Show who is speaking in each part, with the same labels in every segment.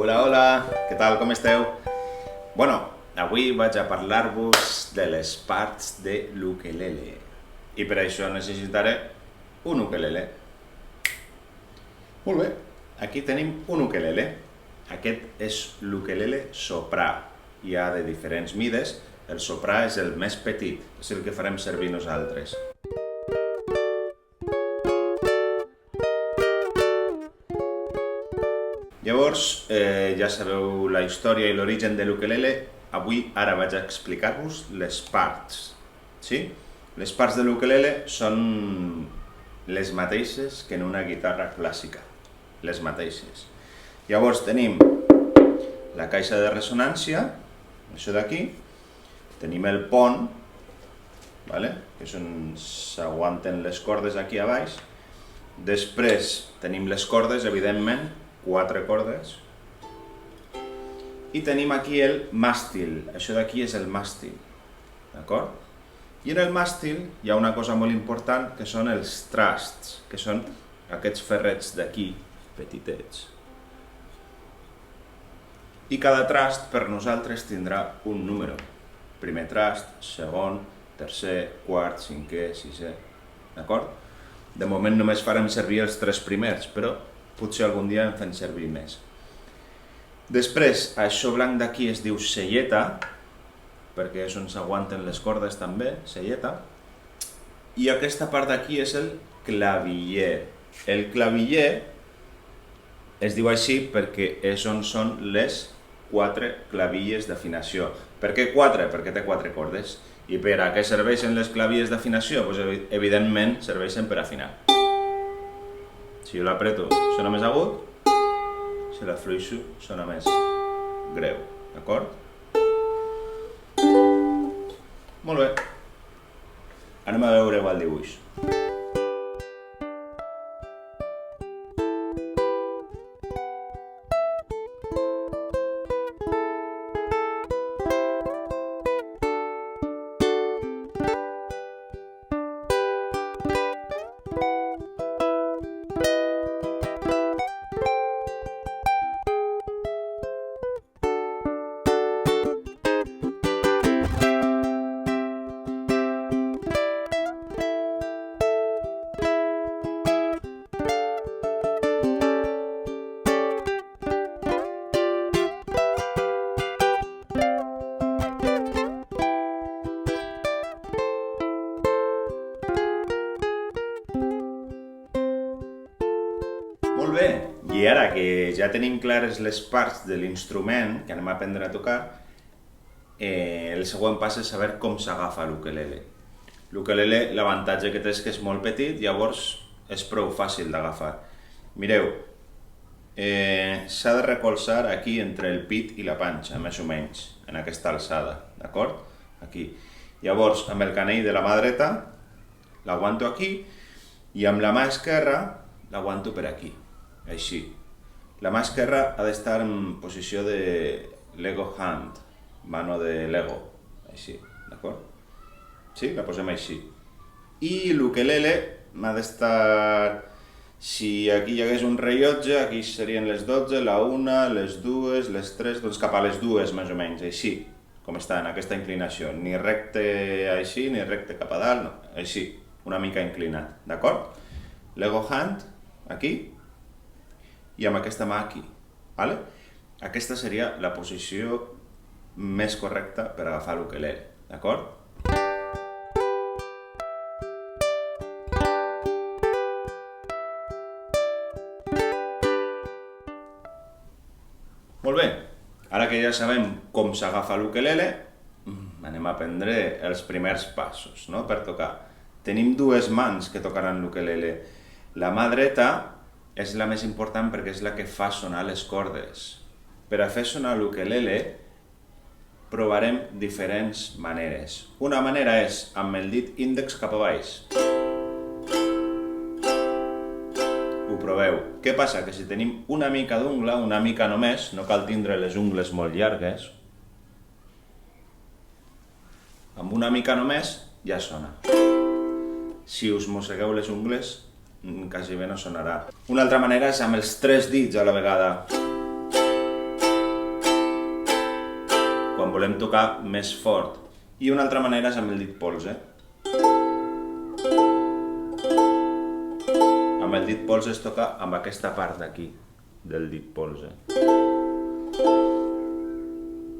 Speaker 1: Hola, hola, què tal, com esteu? Bueno, avui vaig a parlar-vos de les parts de l'ukelele. I per això necessitaré un ukelele. Molt bé, aquí tenim un ukelele. Aquest és l'ukelele soprà. Hi ha de diferents mides. El soprà és el més petit, és el que farem servir nosaltres. Llavors, ja sabeu la història i l'origen de l'ukelele. Ara vaig a explicar-vos les parts. Sí? Les parts de l'ukelele són les mateixes que en una guitarra clàssica. Les mateixes. Llavors tenim la caixa de ressonància, això d'aquí. Tenim el pont, que és on s'aguanten les cordes aquí a baix. Després tenim les cordes, evidentment, 4 cordes. I tenim aquí el màstil. Això d'aquí és el màstil. D'acord? I en el màstil hi ha una cosa molt important, que són els trasts, que són aquests ferrets d'aquí, petitets. I cada trast per nosaltres tindrà un número. Primer trast, segon, tercer, quart, cinquè, sisè. D'acord? De moment només farem servir els 3 primers, però potser algun dia en fem servir més. Després, això blanc d'aquí es diu selleta, perquè és on s'aguanten les cordes també, selleta. I aquesta part d'aquí és el claviller. El claviller es diu així perquè és on són les 4 clavilles d'afinació. Per què 4? Perquè té 4 cordes. I per a què serveixen les clavilles d'afinació? Doncs evidentment serveixen per afinar. Si jo l'apreto sona més agut, si l'afluixo sona més greu. D'acord? Molt bé. Anem a veure el dibuix. Molt bé, i ara que ja tenim clares les parts de l'instrument que anem a aprendre a tocar, el següent pas és saber com s'agafa l'ukelele. L'ukelele, l'avantatge que té és que és molt petit, llavors és prou fàcil d'agafar. Mireu, s'ha de recolzar aquí entre el pit i la panxa, més o menys, en aquesta alçada, d'acord? Aquí. Llavors, amb el canell de la mà dreta, l'aguanto aquí, i amb la mà esquerra l'aguanto per aquí. Així. La mà esquerra ha d'estar en posició de Lego hand, mano de Lego, així, d'acord? Sí, la posem així. I l'ukelele m'ha d'estar, si aquí hi hagués un rellotge, aquí serien les 12, la 1, les 2, les 3, doncs cap a les 2 més o menys, així, com està en aquesta inclinació. Ni recte així, ni recte cap a dalt, no, així, una mica inclinat, d'acord? Lego hand, aquí, i amb aquesta mà aquí. Aquesta seria la posició més correcta per agafar l'ukelele, d'acord? Molt bé, ara que ja sabem com s'agafa l'ukelele, anem a aprendre els primers passos per tocar. Tenim 2 mans que tocaran l'ukelele. La mà dreta és la més important perquè és la que fa sonar les cordes. Per a fer sonar l'ukelele provarem diferents maneres. Una manera és amb el dit índex cap a baix. Ho proveu. Què passa? Que si tenim una mica d'ungla, una mica només, no cal tindre les ungles molt llargues, amb una mica només ja sona. Si us mossegueu les ungles, quasi bé no sonarà. Una altra manera és amb els 3 dits a la vegada. quan volem tocar més fort. I una altra manera és amb el dit polze. Amb el dit polze es toca amb aquesta part d'aquí, del dit polze.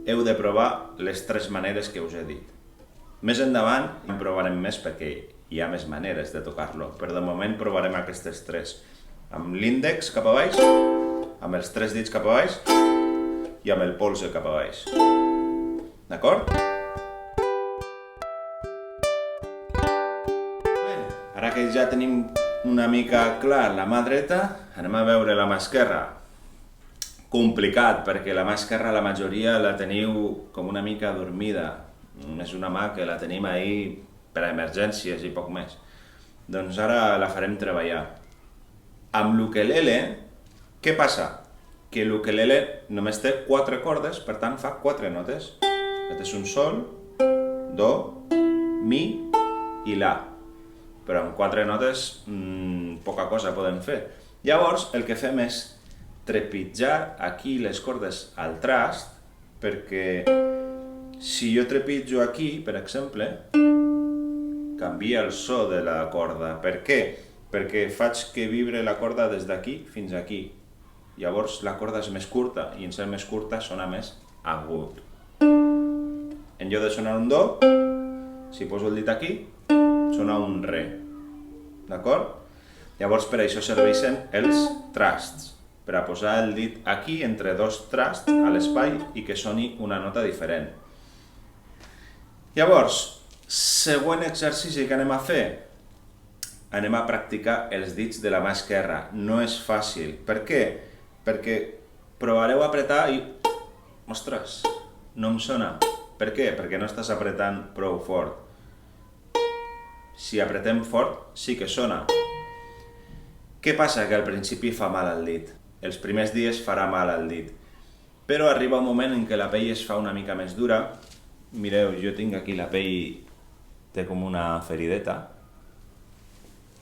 Speaker 1: Heu de provar les 3 maneres que us he dit. Més endavant en provarem més perquè hi ha més maneres de tocar-lo, però de moment provarem aquestes 3. Amb l'índex cap a baix, amb els 3 dits cap a baix i amb el polze cap a baix. D'acord? Bé, ara que ja tenim una mica clar la mà dreta, anem a veure la mà esquerra. Complicat, perquè la mà esquerra la majoria la teniu com una mica dormida. És una mà que la tenim ahí per a emergències i poc més. Doncs ara la farem treballar. Amb l'ukelele, què passa? Que l'ukelele només té 4 cordes, per tant fa 4 notes. Aquest és un sol, do, mi i la. Però amb 4 notes poca cosa podem fer. Llavors el que fem és trepitjar aquí les cordes al trast, perquè si jo trepitjo aquí, per exemple, canvia el so de la corda. Per què? Perquè faig que vibre la corda des d'aquí fins aquí. Llavors la corda és més curta, i en ser més curta sona més agut. En lloc de sonar un do, si poso el dit aquí, sona un re. D'acord? Llavors per això serveixen els trasts, per a posar el dit aquí entre 2 trasts a l'espai i que soni una nota diferent. Llavors, següent exercici que anem a fer, anem a practicar els dits de la mà esquerra. No és fàcil. Per què? Perquè provareu a apretar i... Ostres, no em sona. Per què? Perquè no estàs apretant prou fort. Si apretem fort, sí que sona. Què passa? Que al principi fa mal al dit. Els primers dies farà mal al dit. Però arriba un moment en què la pell es fa una mica més dura. Mireu, jo tinc aquí la pell, té com una ferideta.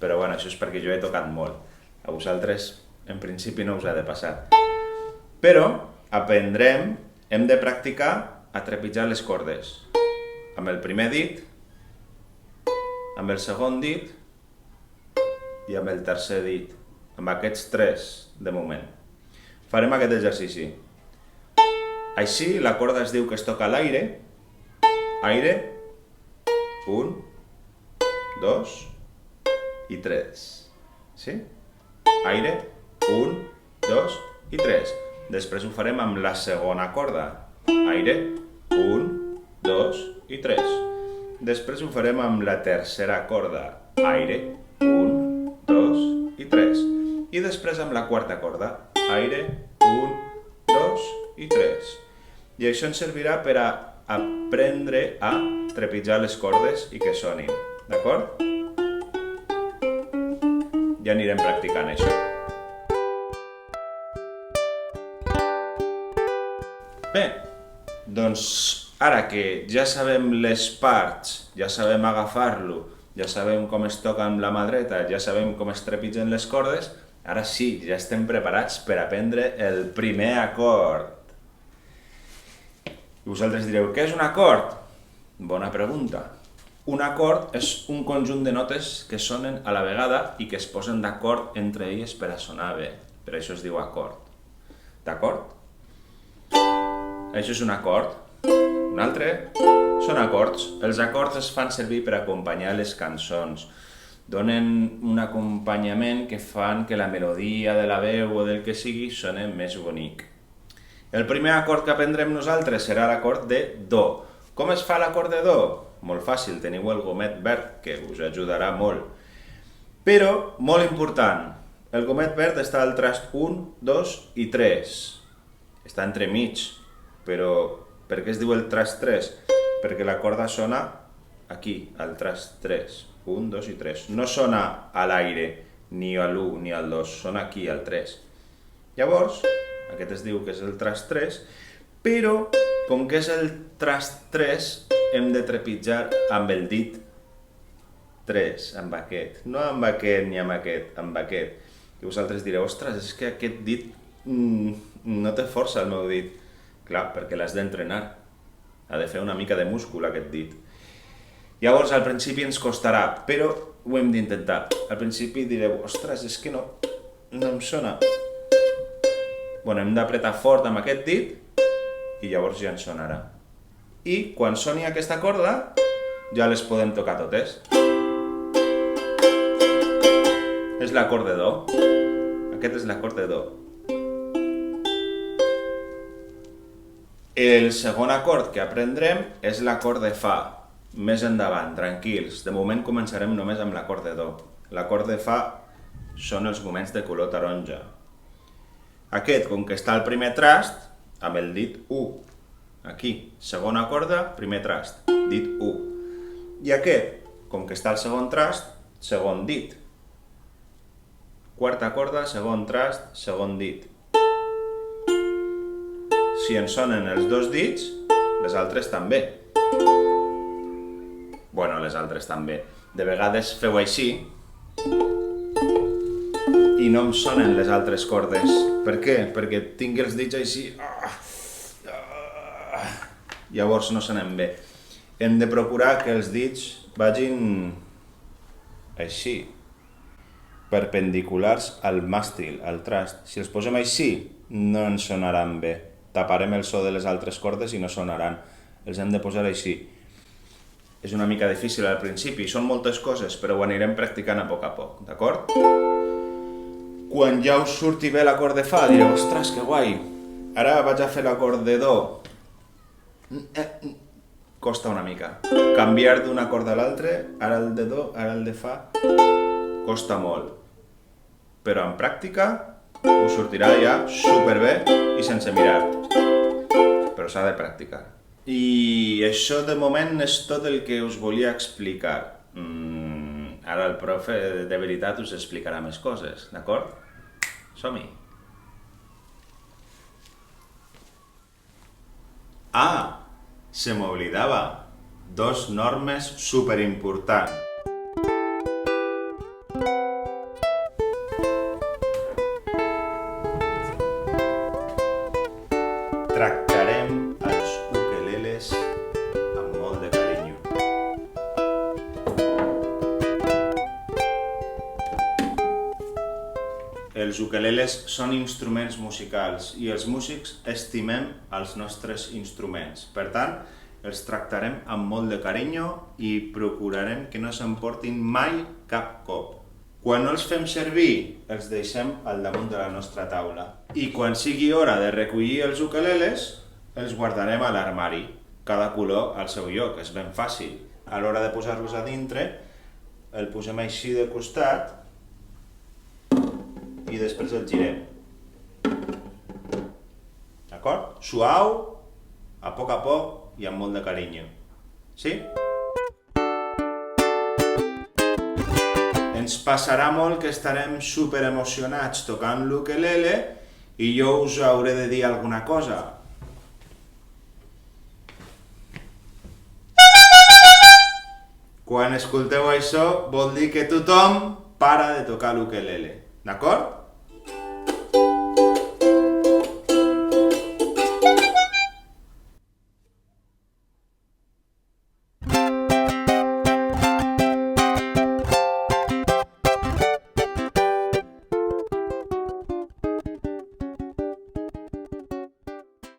Speaker 1: Però bueno, això és perquè jo he tocat molt. A vosaltres, en principi, no us ha de passar. Però aprendrem, hem de practicar a trepitjar les cordes. Amb el primer dit, amb el segon dit i amb el tercer dit. Amb aquests 3, de moment. Farem aquest exercici. Així, la corda es diu que es toca a l'aire. Aire. 1, 2 i 3. Sí? Aire. 1, 2 i 3. Després ho farem amb la segona corda. Aire. 1, 2 i 3. Després ho farem amb la tercera corda. Aire. 1, 2 i 3. I després amb la quarta corda, aire, 1, 2 i 3. I això ens servirà per a aprendre a trepitjar les cordes i que sonin, d'acord? Ja anirem practicant això. Bé, doncs ara que ja sabem les parts, ja sabem agafar-lo, ja sabem com es toca amb la mà dreta, ja sabem com es trepitgen les cordes, ara sí, ja estem preparats per aprendre el primer acord. I vosaltres direu, què és un acord? Bona pregunta. Un acord és un conjunt de notes que sonen a la vegada i que es posen d'acord entre elles per a sonar bé. Per això es diu acord. D'acord? Això és un acord. Un altre són acords. Els acords es fan servir per acompanyar les cançons. Donen un acompanyament que fan que la melodia de la veu o del que sigui soni més bonic. El primer acord que aprendrem nosaltres serà l'acord de do. Com es fa l'acord de do? Molt fàcil, teniu el gomet verd, que us ajudarà molt. Però, molt important, el gomet verd està al trast 1, 2 i 3. Està entremig, però per què es diu el trast 3? Perquè la corda sona aquí, al trast 3. 1, 2 i 3. No sona a l'aire, ni a l'1 ni al 2, sona aquí, al 3. Llavors, aquest es diu que és el trast 3, però, com que és el trast 3, hem de trepitjar amb el dit 3, amb aquest. No amb aquest ni amb aquest, amb aquest. I vosaltres direu, ostres, és que aquest dit no té força, el meu dit. Clar, perquè l'has d'entrenar. Ha de fer una mica de múscul aquest dit. Llavors, al principi ens costarà, però ho hem d'intentar. Al principi direu, ostres, és que no em sona. Bueno, hem d'apretar fort amb aquest dit i llavors ja ens sonarà. I quan soni aquesta corda, ja les podem tocar totes. És l'acord de do. Aquest és l'acord de do. El segon acord que aprendrem és l'acord de fa. Més endavant, tranquils. De moment començarem només amb l'acord de do. L'acord de fa són els moments de color taronja. Aquest, com que està al primer trast, amb el dit U. Aquí, segona corda, primer trast, dit U. I aquest, com que està al segon trast, segon dit. Quarta corda, segon trast, segon dit. Si ens sonen els dos dits, les altres també. Bueno, les altres també. De vegades feu així i no em sonen les altres cordes. Per què? Perquè tinc els dits així. Llavors no sonen bé. Hem de procurar que els dits vagin així, perpendiculars al màstil, al trast. Si els posem així, no ens sonaran bé. Taparem el so de les altres cordes i no sonaran. Els hem de posar així. És una mica difícil al principi, són moltes coses, però ho anirem practicant a poc, d'acord? Quan ja us surti bé l'acord de fa, direu, ostres, que guai! Ara vaig a fer l'acord de do. Costa una mica. Canviar d'un acord a l'altre, ara el de do, ara el de fa, costa molt. Però en pràctica us sortirà ja superbé i sense mirar. Però s'ha de practicar. I això de moment és tot el que us volia explicar. Ara el profe de veritat us explicarà més coses, d'acord? Som-hi! Ah! Se m'oblidava! 2 normes superimportants. Tractarem els ukeleles amb molt de carinyo. Els ukeleles són instruments musicals i els músics estimem els nostres instruments. Per tant, els tractarem amb molt de carinyo i procurarem que no s'emportin mai cap cop. Quan no els fem servir, els deixem al damunt de la nostra taula. I quan sigui hora de recollir els ukeleles, els guardarem a l'armari. Cada color al seu lloc, és ben fàcil. A l'hora de posar-los a dintre, el posem així de costat i després el girem. D'acord? Suau, a poc i amb molt de carinyo. Sí? Ens passarà molt que estarem super emocionats tocant l'ukelele i jo us hauré de dir alguna cosa. Quan escolteu això, vol dir que tothom para de tocar l'ukelele. D'acord?